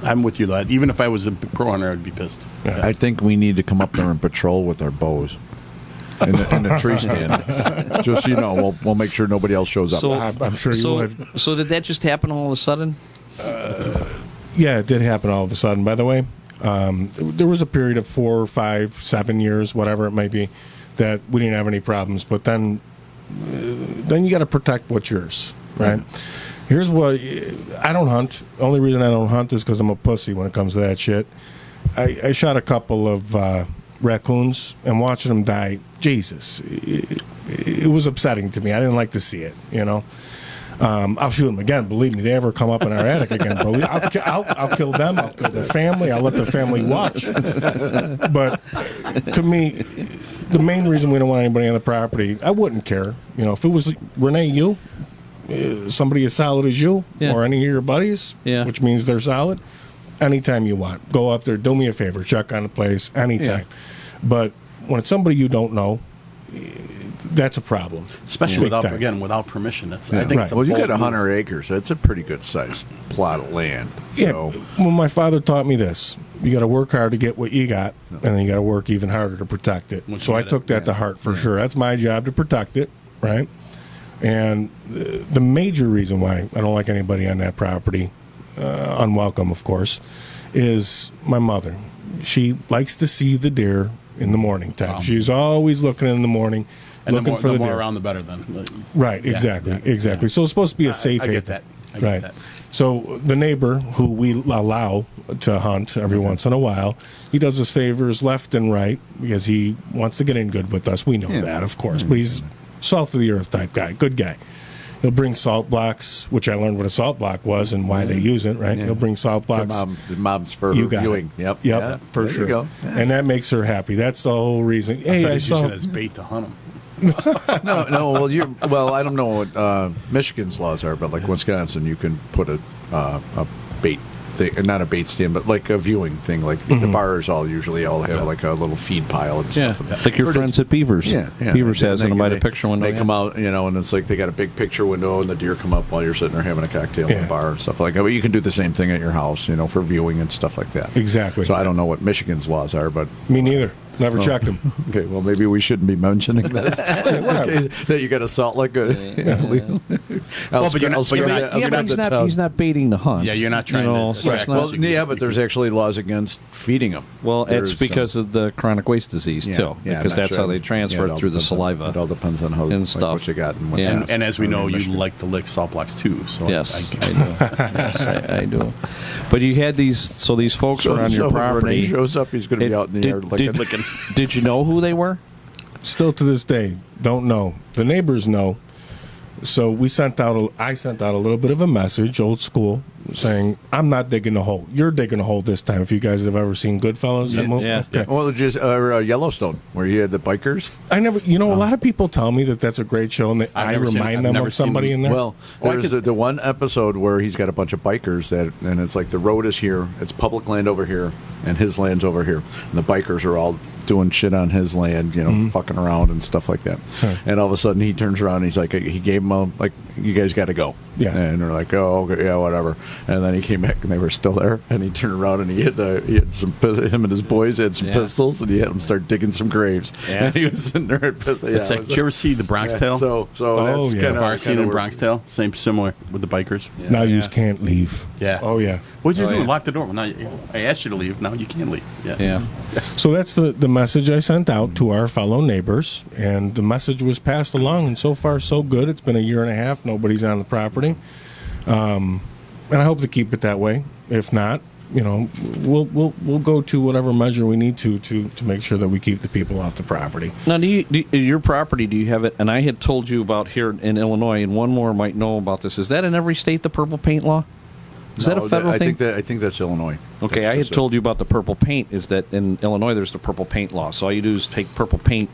I'm with you, lad. Even if I was a pro hunter, I'd be pissed. Yeah. I think we need to come up there and patrol with our bows in the tree stand. Just so you know, we'll make sure nobody else shows up. So, I'm sure you would. So did that just happen all of a sudden? Yeah, it did happen all of a sudden. By the way, there was a period of 4, 5, 7 years, whatever it might be, that we didn't have any problems. But then you got to protect what's yours, right? Here's what I don't hunt. The only reason I don't hunt is because I'm a pussy when it comes to that shit. I shot a couple of raccoons, and watching them die, Jesus, it was upsetting to me. I didn't like to see it, you know. I'll shoot them again. Believe me, they ever come up in our attic again, I'll kill them. I'll kill their family. I'll let the family watch. But to me, the main reason we don't want anybody on the property, I wouldn't care. You know, if it was Rene, you, somebody as solid as you, or any of your buddies, which means they're solid, anytime you want, go up there. Do me a favor, check on the place anytime. But when it's somebody you don't know, that's a problem, especially without permission. I think it's you got 100 acres. That's a pretty good sized plot of land. So. Yeah. Well, my father taught me this: you got to work hard to get what you got, and then you got to work even harder to protect it. So I took that to heart for sure. That's my job to protect it, right? And the major reason why I don't like anybody on that property, unwelcome, of course, is my mother. She likes to see the deer in the morning time. Wow. She's always looking in the morning. And looking for the more deer. Around the better then. Right, exactly. So it's supposed to be a safe haven. I get that. So the neighbor who we allow to hunt every once in a while, he does us favors left and right because he wants to get in good with us. We know that, of course. But he's salt of the earth type guy, good guy. He'll bring salt blocks, which I learned what a salt block was and why they use it, right? Yeah. He'll bring salt blocks. Mom's for viewing. Yep, yeah, for there sure. You go. Yeah. And that makes her happy. That's the whole reason. Hey, I saw it as bait to hunt them. No. Well, I don't know what Michigan's laws are, but like Wisconsin, you can put a bait thing, not a bait stand, but like a viewing thing. Like the bars all have like a little feed pile and stuff. Like your friends at Beavers. Yeah. Beavers has an invite a picture window. They come out, and it's like they got a big picture window, and the deer come up while you're sitting there having a cocktail in the bar and stuff like that. But you can do the same thing at your house, for viewing and stuff like that. Exactly. So I don't know what Michigan's laws are, but me neither. Never checked them. Okay, well, maybe we shouldn't be mentioning this. That you got a salt like a. He's not baiting the hunt. Yeah, you're not trying to. But there's actually laws against feeding them. Well, it's because of the chronic waste disease too, because that's how they transfer it through the saliva. It all depends on how and stuff what you got and what's and as we know, you like to lick salt blocks too. So yes, I do. Yes, I do. But you had these folks were on your property. When he shows up, he's going to be out in the yard licking. Did you know who they were? Still to this day, don't know. The neighbors know. So I sent out a little bit of a message, old school. saying, "I'm not digging a hole. You're digging a hole this time." If you guys have ever seen Goodfellas, that movie? Yeah. Okay. Well, just Yellowstone, where you had the bikers. I never. A lot of people tell me that that's a great show, and that I've I never seen it. remind I've them never of seen somebody it. in there. Well, there's the one episode where he's got a bunch of bikers and it's like the road is here, it's public land over here, and his land's over here, and the bikers are all doing shit on his land, fucking around and stuff like that. And all of a sudden he turns around and he's like, he gave them you guys got to go. Yeah. And they're like, oh, okay, yeah, whatever. And then he came back and they were still there. And he turned around and he had him and his boys had some pistols, and he had them start digging some graves. Yeah. And he was sitting there at pistols. It's like, did you ever see the Bronx Tale? So that's yeah. kind The bar scene in of Bronx Tale, similar with the bikers. Now you just can't leave. Yeah. Oh yeah. What'd you do? yeah. Lock the door. Well, now I asked you to leave. Now you can't leave. Yeah. So that's the message I sent out to our fellow neighbors, and the message was passed along. And so far, so good. It's been a year and a half. Nobody's on the property, and I hope to keep it that way. If not, we'll go to whatever measure we need to make sure that we keep the people off the property. Now, your property, do you have it? And I had told you about here in Illinois, and one more might know about this. Is that in every state, the purple paint law? Is that a federal thing? I think that's Illinois. Okay, I had told you about the purple paint. Is that in Illinois there's the purple paint law. So all you do is take purple paint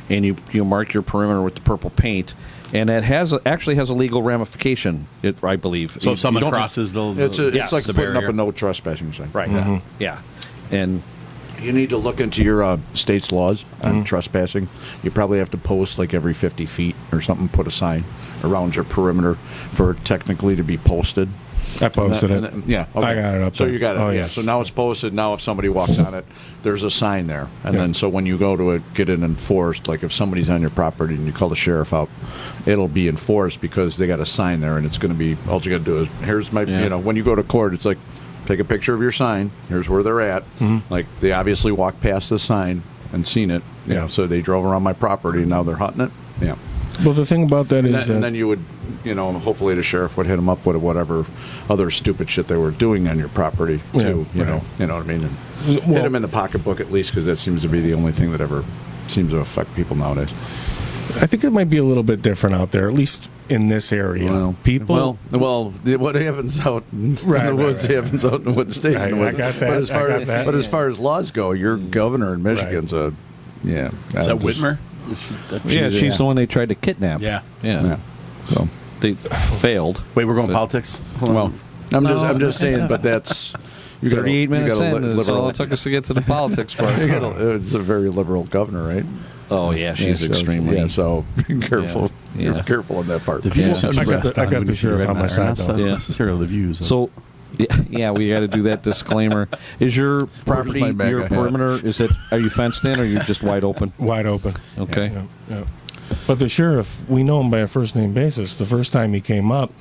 and you mark your perimeter with the purple paint, and it actually has a legal ramification, I believe. So if someone you don't crosses the It's like the putting barrier. up a no trespassing sign. right. Yeah. And You need to look into your state's laws on trespassing. You probably have to post like every 50 feet or something, put a sign around your perimeter for it technically to be posted. I posted it. Yeah, okay. I got it up So there. you got it. Oh, yeah. yeah. So now it's posted. Now if somebody walks on it, there's a sign there, and Yeah. then so when you go to it, get it enforced. Like if somebody's on your property and you call the sheriff out, it'll be enforced because they got a sign there, and it's going to be all you got to do is here's my when you go to court, it's like take a picture of your sign. Here's where they're at. Like they obviously walked past the sign and seen it. Yeah. So they drove around my property. And now they're hunting it. Yeah. Well, the thing about that is And then you would, hopefully the sheriff would hit them up with whatever other stupid shit they were doing on your property too. Yeah, You know what I mean? And hit them in the pocketbook at least, because that seems to be the only thing that ever seems to affect people nowadays. I think it might be a little bit different out there, at least in this area. People. Well, what happens out in the woods happens out in the woods, stays in the I woods. got that. But as far as laws go, your governor in Michigan's Is that Whitmer? she's the one they tried to kidnap. Yeah. Yeah. So They failed. Wait, we're going politics? well, I'm just saying, but that's. 38 minutes in, that's all it took us to get to the politics part. It's a very liberal governor, right? Oh, yeah, she's so, extremely... Yeah, so be careful. Yeah. Be careful in that part. The views I got the sheriff on my side, though. Not necessarily the views. So, yeah, we got to do that disclaimer. Is your property, my MAGA your hat? perimeter, are you fenced in or are you just wide open? Wide open. Okay. Yeah. But the sheriff, we know him by a first name basis. The first time he came up,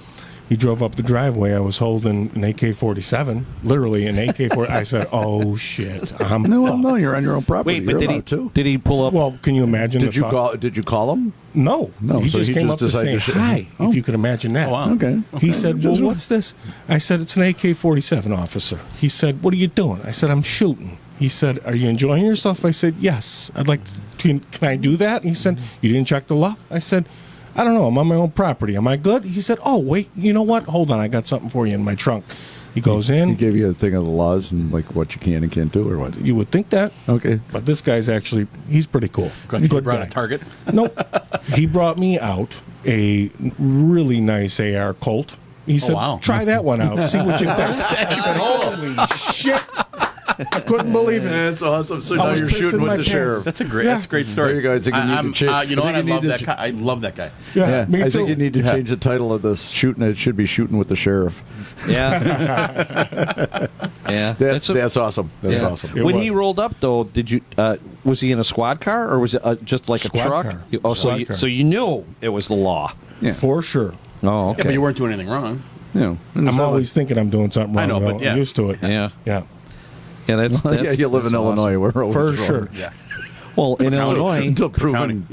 he drove up the driveway. I was holding an AK-47, literally an AK-47. I said, "Oh shit, I'm No, you're on your own property. Wait, but You're allowed to. did he pull up? Well, can you imagine? Did you call him? No. He so just he came just up to decided say to hi. Oh. If you could imagine that. Oh, wow. Okay. He said, "Well, what's this?" I said, "It's an AK-47, officer." He said, "What are you doing?" I said, "I'm shooting." He said, "Are you enjoying yourself?" I said, "Yes." I'd like to. Can I do that? He said, "You didn't check the law?" I said, "I don't know. I'm on my own property. Am I good?" He said, "Oh, wait. You know what? Hold on. I got something for you in my trunk." He goes in. He gave you a thing of the laws and like what you can and can't do, or what? You would think that. Okay. But this guy's actually, he's pretty cool. You Good brought guy. a target? Nope. He brought me out a really nice AR Colt. He said, wow. "Try that one out. See what you think." I said, "Holy shit." I couldn't believe it. That's awesome. So I now was you're pissing shooting my with the pants. sheriff. That's a great. Yeah. That's a great story. There you go. I think you need to change. You know what? I love that to guy. I love that guy. Yeah, me I too. think you need to change the title of this. Shooting. It should be shooting with the sheriff. Yeah. Yeah. That's awesome. That's Yeah. awesome. It When was. he rolled up, though, did you? Was he in a squad car or was it just like Squad a truck? car. Oh, Squad car. so you knew it was the law. Yeah. For sure. Oh, okay. Yeah, but you weren't doing anything wrong. Yeah. I'm always thinking I'm doing something wrong. I know, though. but yeah. I'm used to it. Yeah. Yeah. Yeah, that's yeah, you live in that's Illinois. awesome. We're always For wrong. sure. Yeah. Well, in Illinois, until proven,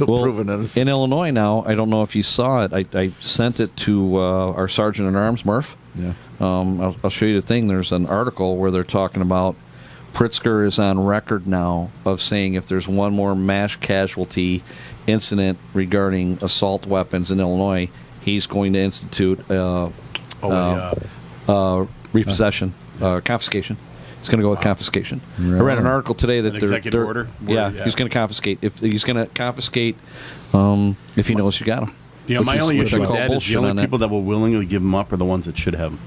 well, proven innocent. in Illinois now, I don't know if you saw it. I sent it to our sergeant at arms, Murph. Yeah. I'll show you the thing. There's an article where they're talking about Pritzker is on record now of saying if there's one more mass casualty incident regarding assault weapons in Illinois, he's going to institute repossession, confiscation. He's going to go with confiscation. Right. I read an article today that executive order. Yeah, he's going to confiscate. If he knows you got him. My only issue with that is the only people that will willingly give them up are the ones that should have them.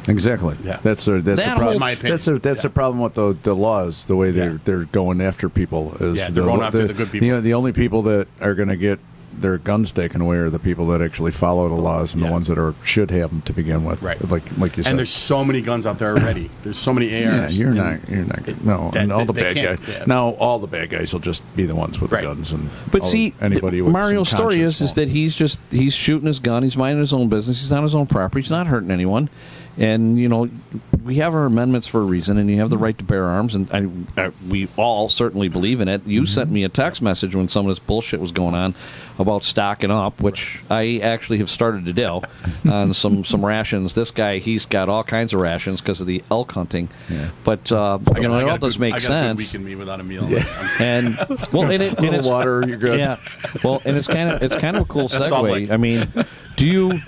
Exactly. Yeah. That's the problem. In my opinion. That's the problem with the laws. The way they're going after people is they're going after the good people. The only people that are going to get their guns taken away are the people that actually follow the laws and the ones that should have them to begin with. Right. Like you said. And there's so many guns out there already. There's so many ARs. Yeah, you're not. No, and all the bad guys. Yeah. Now all the bad guys will just be the ones with the guns. But see, anybody with Mario's story is that he's shooting his gun. He's minding his own business. He's on his own property. He's not hurting anyone. And, we have our amendments for a reason, and you have the right to bear arms, and we all certainly believe in it. You sent me a text message when some of this bullshit was going on about stocking up, which I actually have started to do on some rations. This guy, he's got all kinds of rations because of the elk hunting. Yeah. But, it all does make sense. I got a good week in me without a meal. Yeah. And, well, and it's water, you're good. Yeah. Well, and it's kind of a cool segue. I mean, do you,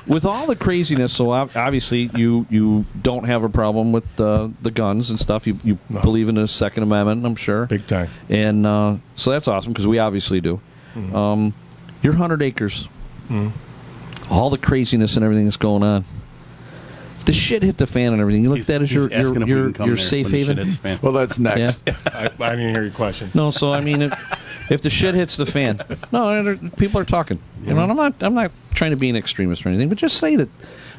with all the craziness, so obviously you don't have a problem with the guns and stuff. You believe in the Second Amendment, I'm sure. Big time. And so that's awesome because we obviously do. Mm-hmm. Your 100 acres, all the craziness and everything that's going on. If the shit hit the fan and everything, you look at that as your safe haven? Well, that's next. Yeah. I didn't hear your question. No, so I mean... If the shit hits the fan, people are talking. I'm not trying to be an extremist or anything, but just say that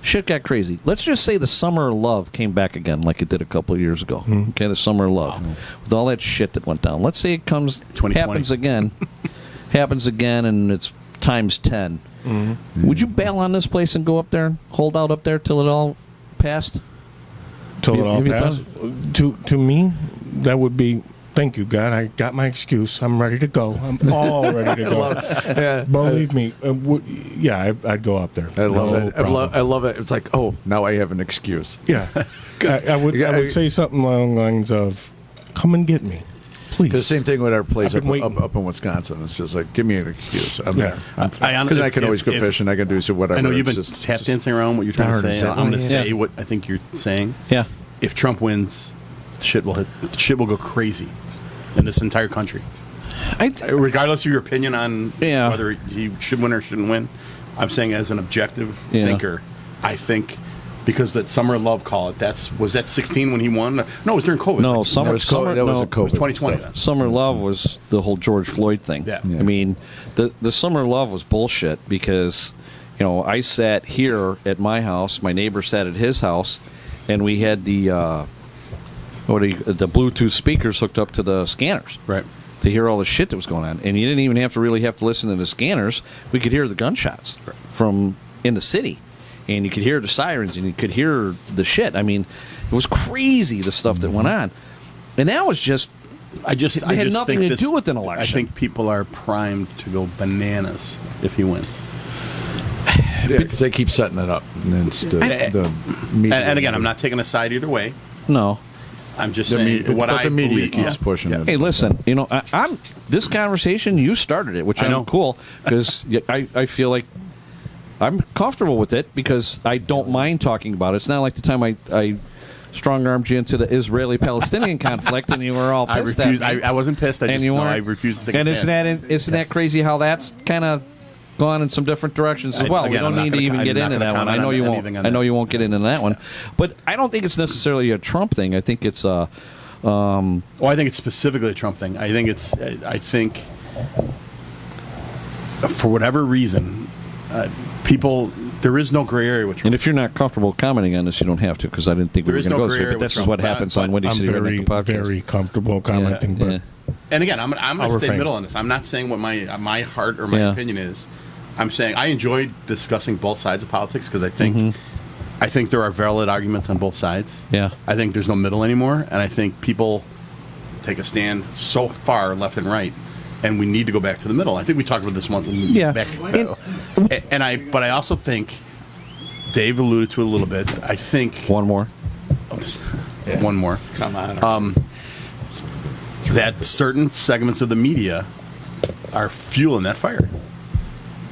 shit got crazy. Let's just say the summer of love came back again, like it did a couple of years ago. Okay, the summer of love, with all that shit that went down. Let's say it happens again, and it's times 10. Would you bail on this place and go up there, and hold out up there till it all passed? Till it all passed. To me, that would be. Thank you, God. I got my excuse. I'm ready to go. I'm all ready to go. Believe me. I'd go up there. I love it. I love it. It's like, now I have an excuse. Yeah. I would say something along the lines of, come and get me, please. Because the same thing with our place up in Wisconsin. It's just like, give me an excuse. I'm there. Because I can always go fishing. I can do whatever. I know you've been tap dancing around what you're trying to say. I'm going to say what I think you're saying. Yeah. If Trump wins, shit will go crazy in this entire country. Regardless of your opinion on whether he should win or shouldn't win, I'm saying as an objective thinker, I think because that summer love call it. Was that 16 when he won? No, it was during COVID. No, summer. That was a COVID. It was 2020. Summer love was the whole George Floyd thing. Yeah. I mean, the summer love was bullshit because I sat here at my house, my neighbor sat at his house, and we had the Bluetooth speakers hooked up to the scanners, right, to hear all the shit that was going on. And you didn't even have to listen to the scanners. We could hear the gunshots from in the city, and you could hear the sirens, and you could hear the shit. I mean, it was crazy, the stuff that went on. And that was just... I had nothing to do with an election. I think people are primed to go bananas if he wins. Yeah, because they keep setting it up. And the media. And again, I'm not taking a side either way. No. I'm just saying the media keeps pushing it. Hey, listen, I'm this conversation, you started it, which I know cool, because I feel like I'm comfortable with it because I don't mind talking about it. It's not like the time I strong-armed you into the Israeli-Palestinian conflict and you were all pissed at me. I wasn't pissed. I refused to take a stand. And isn't that crazy how that's kind of gone in some different directions as well? We don't need to even get into that one. I know you won't. I know you won't get into that one. But I don't think it's necessarily a Trump thing. I think it's I think it's specifically a Trump thing. I think for whatever reason, people. There is no gray area with Trump. And if you're not comfortable commenting on this, you don't have to, because I didn't think we were going to go there. But this is what happens on Windy City Redneck podcast. I'm very comfortable commenting. But and again, I'm going to stay middle on this. I'm not saying what my heart or my opinion is. I'm saying I enjoy discussing both sides of politics because I think there are valid arguments on both sides. Yeah, I think there's no middle anymore, and I think people take a stand so far left and right, and we need to go back to the middle. I think we talked about this one. Back, but I also think Dave alluded to it a little bit. I think one more. One more. Come on. That certain segments of the media are fueling that fire.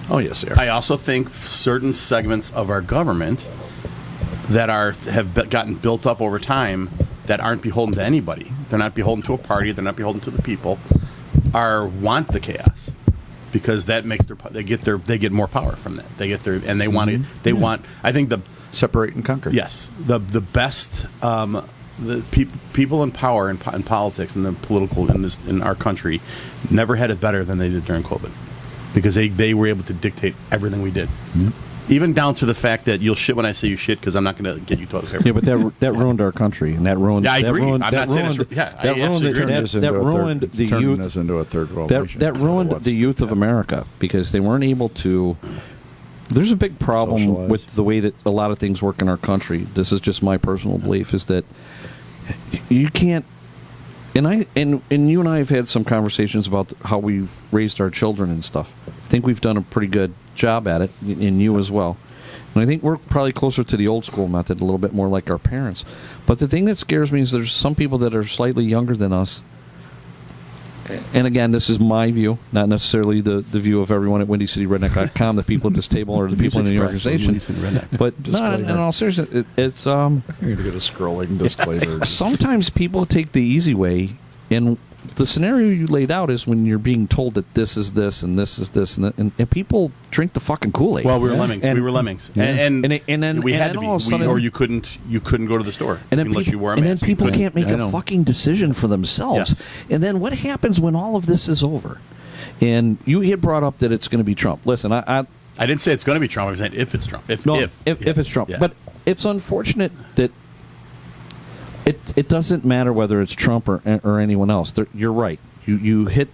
Oh, yes, they are. I also think certain segments of our government that have gotten built up over time that aren't beholden to anybody. They're not beholden to a party. They're not beholden to the people. Want the chaos because that makes they get more power from that. They get and they want to. They want. I think the separate and conquer. Yes, the best. The people in power in politics and the political in our country never had it better than they did during COVID, because they were able to dictate everything we did, even down to the fact that you'll shit when I say you shit because I'm not going to get you toilet paper. Yeah, but that ruined our country, and that ruined. Yeah, I agree. Ruined, I'm not saying it's that ruined the youth. Us into a third world nation. That ruined the youth of America because they weren't able to. There's a big problem socialize with the way that a lot of things work in our country. This is just my personal belief: is that you can't. And you and I have had some conversations about how we've raised our children and stuff. I think we've done a pretty good job at it, and you as well. And I think we're probably closer to the old school method, a little bit more like our parents. But the thing that scares me is there's some people that are slightly younger than us. And again, this is my view, not necessarily the view of everyone at WindyCityRedneck.com, the people at this table or the people in the organization. But in all seriousness, it's you're going to get a scrolling disclaimer. Sometimes people take the easy way, and the scenario you laid out is when you're being told that this is this and this is this, and people drink the fucking Kool-Aid. Well, we were lemmings. We were lemmings, and then we had to be, all of a sudden, or you couldn't go to the store unless you wore a mask. And then people can't make a fucking decision for themselves. Yes. And then what happens when all of this is over? And you had brought up that it's going to be Trump. Listen, I didn't say it's going to be Trump. I was saying if it's Trump. If it's Trump. Yeah. But it's unfortunate that it doesn't matter whether it's Trump or anyone else. You're right. You hit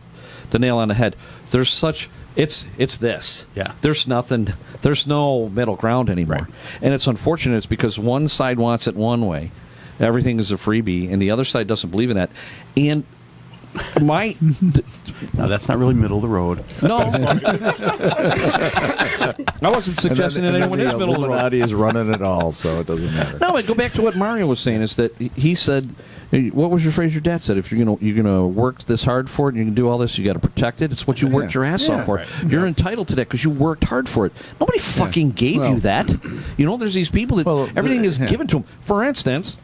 the nail on the head. There's such it's this. Yeah. There's nothing. There's no middle ground anymore. Right. And it's unfortunate. It's because one side wants it one way, everything is a freebie, and the other side doesn't believe in that. And no, that's not really middle of the road. No, I wasn't suggesting that anyone is middle of the road. Illuminati is running it all, so it doesn't matter. No, I go back to what Mario was saying. Is that he said, what was your phrase your dad said? If you're gonna work this hard for it, and you can do all this, you got to protect it. It's what you worked your ass off for. Right. You're entitled to that because you worked hard for it. Nobody fucking gave you that. There's these people that everything is given to them. For instance.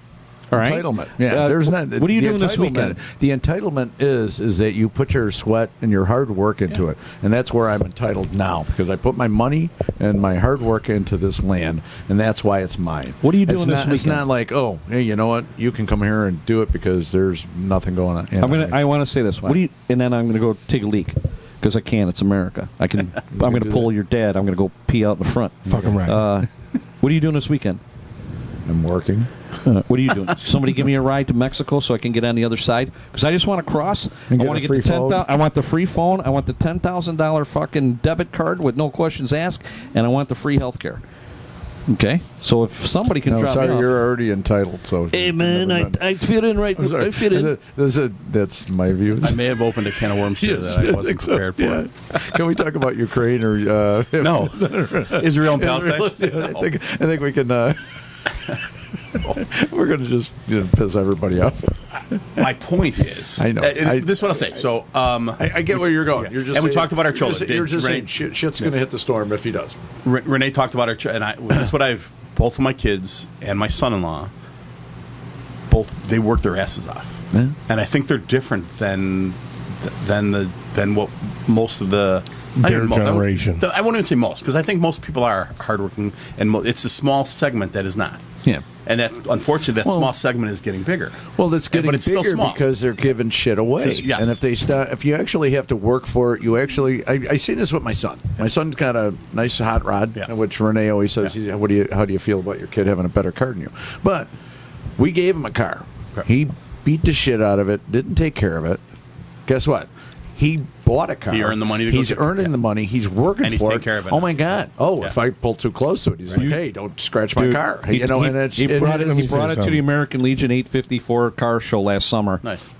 All right. Entitlement. Yeah, there's not. What are you doing this weekend? The entitlement is that you put your sweat and your hard work into it, and that's where I'm entitled now because I put my money and my hard work into this land, and that's why it's mine. What are you doing this weekend? It's not like, oh, hey, you know what? You can come here and do it because there's nothing going on. I want to say this. And then I'm going to go take a leak. Because I can. It's America. I'm going to pull your dad. I'm going to go pee out in the front. Fucking right. What are you doing this weekend? I'm working. What are you doing? Somebody give me a ride to Mexico so I can get on the other side? Because I just want to cross. I want to get the $10,000. I want the free phone. I want the $10,000 fucking debit card with no questions asked, and I want the free health care. Okay, so if somebody can drop me off, you're already entitled. So hey man, I fit in right. I fit in. That's my view. I may have opened a can of worms here that I wasn't prepared for. Yeah. Can we talk about Ukraine or no Israel and Palestine? I think we can. We're going to just piss everybody off. My point is, I know. This is what I'll say. So I get where you're going. You're just and we talked about our children. You're just saying shit's going to hit the storm if he does. Rene talked about our children, and this is what both of my kids and my son-in-law, they work their asses off, and I think they're different than what most of the generation. I won't even say most, because I think most people are hardworking, and it's a small segment that is not. Yeah. And unfortunately, that small segment is getting bigger. Well, it's getting bigger because they're giving shit away. Yes. And if you actually have to work for it, I see this with my son. My son's got a nice hot rod, which Rene always says, how do you feel about your kid having a better car than you? But we gave him a car. He beat the shit out of it, didn't take care of it. Guess what? He bought a car. He earned the money to go. He's earning the money. He's working and he's for taking it. care of it. Oh my God! If I pull too close to it, he's like, "Hey, don't scratch my car." He brought it to the American Legion 854 car show last summer. Nice.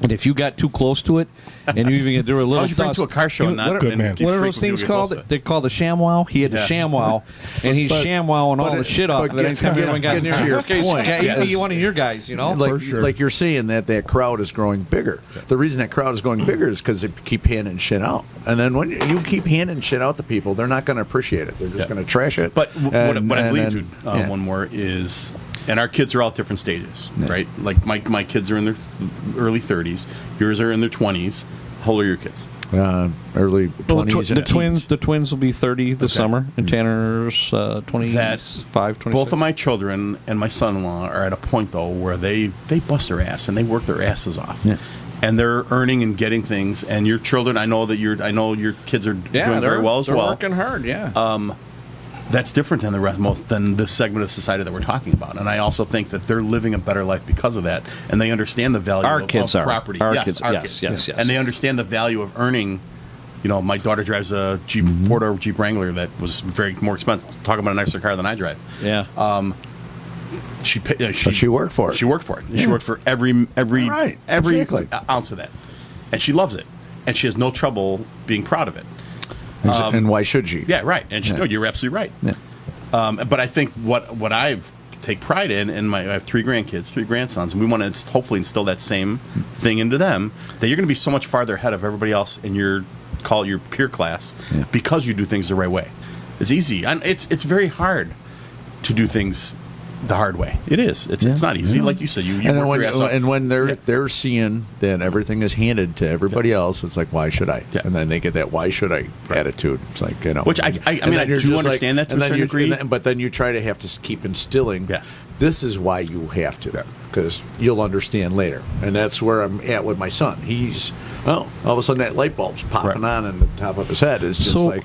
And if you got too close to it, and you even get through a little, How would you bring it to a car show and not Good man. What are those things called? They call the ShamWow. He had the ShamWow, and he's ShamWowing all the shit off of it. Anytime anyone got near to your point, you one of your guys, you know. like you're saying that crowd is growing bigger. The reason that crowd is growing bigger is because they keep handing shit out, and then when you keep handing shit out to people, they're not going to appreciate it. They're just going to trash it. But what I was leading to one more is, and our kids are all at different stages, right? Like my kids are in their early 30s. Yours are in their 20s. How old are your kids? Early 20s. The twins will be 30 this summer, and Tanner's 25, 26. Both of my children and my son-in-law are at a point, though, where they bust their ass and they work their asses off. Yeah. And they're earning and getting things. And your children, I know your kids are doing very well as well. They're working hard, yeah. That's different than than this segment of society that we're talking about. And I also think that they're living a better life because of that, and they understand the value of property. Yes. And they understand the value of earning. You know, my daughter drives a Jeep four-door Jeep Wrangler that was very more expensive. Talk about a nicer car than I drive. Yeah. She worked for it. She worked for it. She worked for every ounce of that, and she loves it, and she has no trouble being proud of it. And why should she? Yeah, right. And you're absolutely right. Yeah. But I think what I've take pride in, and I have 3 grandkids, 3 grandsons, and we want to hopefully instill that same thing into them, that you're going to be so much farther ahead of everybody else in your peer class because you do things the right way. It's easy. It's very hard to do things the hard way. It is. It's not easy. Like you said, you work your ass off. And when they're seeing that everything is handed to everybody else, it's like, why should I? Yeah. And then they get that why should I attitude. It's like, you know. Which I do understand that to a certain degree. But then you try to have to keep instilling, this is why you have to, because you'll understand later. And that's where I'm at with my son. He's, all of a sudden that light bulb's popping on in the top of his head. It's just like,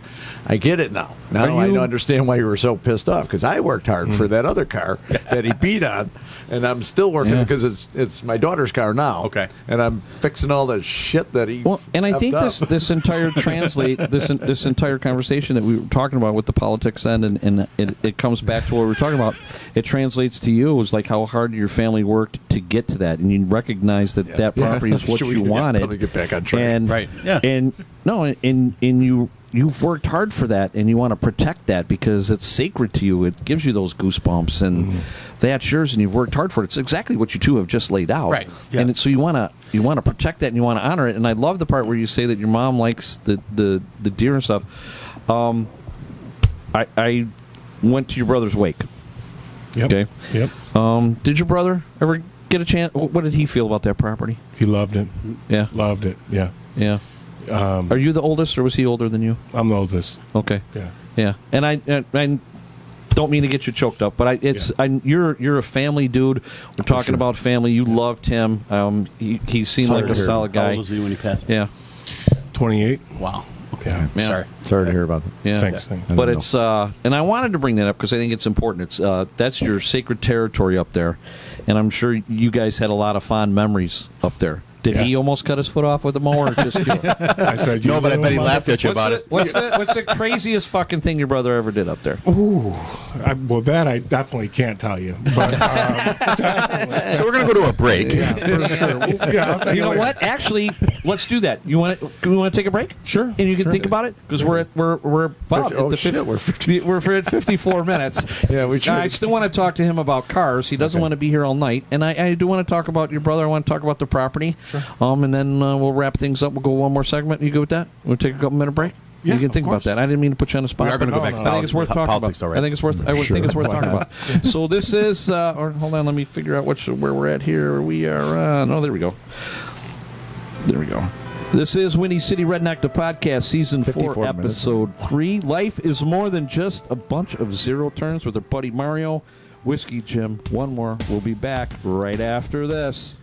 I get it now. Now I understand why you were so pissed off, because I worked hard for that other car that he beat on, and I'm still working because it's my daughter's car now. Okay, and I'm fixing all the shit that he. Well, and I think this entire this entire conversation that we were talking about with the politics end, and it comes back to what we were talking about. It translates to you as like how hard your family worked to get to that, and you recognize that property is what you wanted. Probably get back on track. And you've worked hard for that, and you want to protect that because it's sacred to you. It gives you those goosebumps, and that's yours, and you've worked hard for it. It's exactly what you two have just laid out, right? Yeah. And so you want to protect that, and you want to honor it. And I love the part where you say that your mom likes the deer and stuff. I went to your brother's wake. Yep. Okay. Yep. Did your brother ever get a chance? What did he feel about that property? He loved it. Yeah. Loved it. Yeah. Yeah. Are you the oldest, or was he older than you? I'm the oldest. Okay. Yeah. Yeah. And I don't mean to get you choked up, but you're a family dude. We're talking about family. You loved him. He seemed like a solid guy. How old was he when he passed? Yeah. 28. Wow. Okay. Yeah. Sorry to hear about that. Yeah. Thanks. But it's and I wanted to bring that up because I think it's important. It's that's your sacred territory up there, and I'm sure you guys had a lot of fond memories up there. Did he almost cut his foot off with a mower or just you? I said, no, but I bet he laughed at you about it. What's the craziest fucking thing your brother ever did up there? Ooh, well, that I definitely can't tell you. But, so we're going to go to a break. Yeah, for sure. Yeah, I'll tell you know what? Actually, let's do that. You want to take a break? Sure. And you can think about it because we're about we're at 54 minutes. Yeah, we should. I still want to talk to him about cars. He doesn't want to be here all night, and I do want to talk about your brother. I want to talk about the property. Sure. And then we'll wrap things up. We'll go one more segment. You good with that? We'll take a couple minute break. Yeah, you can think about that. I didn't mean to put you on the spot. We are going to go back to I think it's worth talking about. Right. I think it's worth. I would think it's worth talking about. So this is. Or hold on. Let me figure out where we're at here. We are. No, there we go. There we go. This is Windy City Redneck, the podcast, season 4, episode 3. Life is more than just a bunch of zero turns with our buddy Mario, Whiskey Jim. One more. We'll be back right after this.